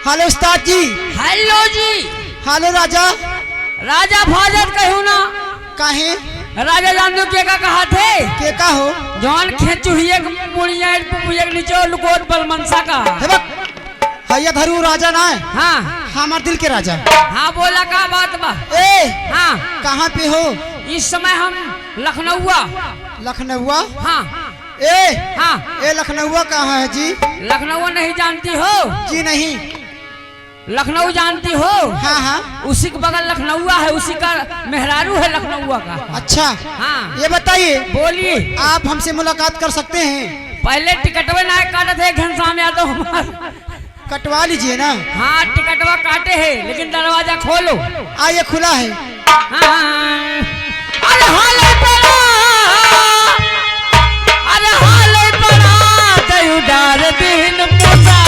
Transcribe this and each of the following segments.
Hello उस्ताद जी। Hello जी। Hello राजा। राजा फाजत कहूँ ना काहे? राजा जान दो के का कहा थे के का हो? जौन खेचुहिए मुड़िया पुपुया के नीचे लुकोट बलमनसा का हे बक हैया धरू राजा ना है। हाँ हमार दिल के राजा। हाँ बोला का बात बा। ए हाँ कहाँ पे हो? इस समय हम लखनऊआ। लखनऊआ? हाँ ए हाँ ए लखनऊआ कहाँ है जी? लखनऊ नहीं जानती हो? जी नहीं। लखनऊ जानती हो? हाँ हाँ उसी के बगल लखनऊआ है, उसी का मेहरारू है लखनऊआ का। अच्छा हाँ ये बताइए बोलिए। आप हमसे मुलाकात कर सकते हैं? पहले टिकटवे ना काटे थे घनश्याम यादव हमारा। कटवा लीजिए ना। हाँ टिकटवा काटे है लेकिन दरवाजा खोलो। आइए खुला है। हाँ। अरे हाले पड़ा, अरे हाले पड़ा दयु डार दिन मुसा।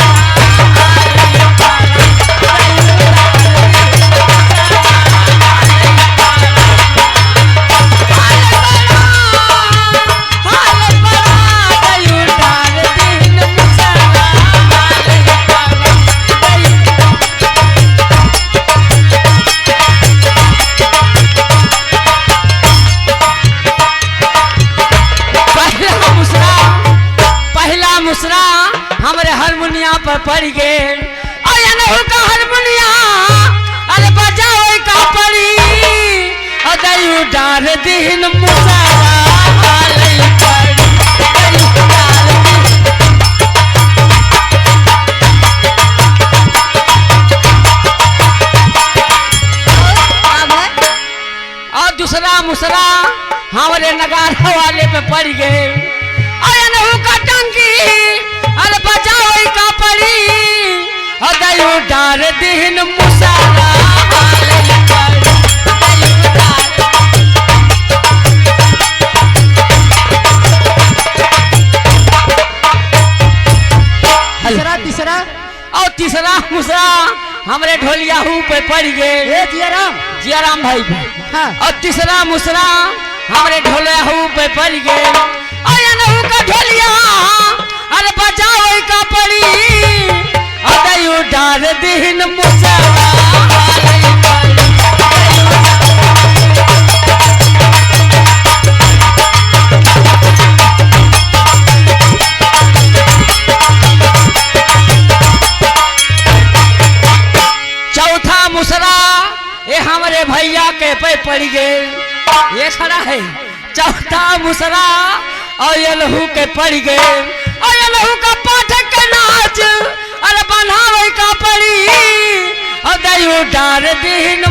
मुसरा हमारे हारमोनिया पर पड़ गए का हारमोनिया। अरे बजाओ का पड़ी दयु डार दिन मुसा। और दूसरा मुसरा हमारे नगारा वाले पे पड़ गए का टंकी। अरे बजाओ का पड़ी दयु डार दिन मुसारा। तीसरा और तीसरा मुसरा हमारे ढोलिया पे पड़ गए। जियाराम भाई पे। हाँ। और तीसरा मुसरा हमारे ढोलिया पे पड़ गए का ढोलिया। अरे बजाओ का पड़ी दयु डार दिन मुसारा। चौथा मुसरा ये हमारे भैया के पे पड़ गए। ये खड़ा है चौथा मुसरा और ये लहू के पड़ गए और ये लहू का पाठक के नाच। अरे बनावे का पड़ी और दयु डार दिन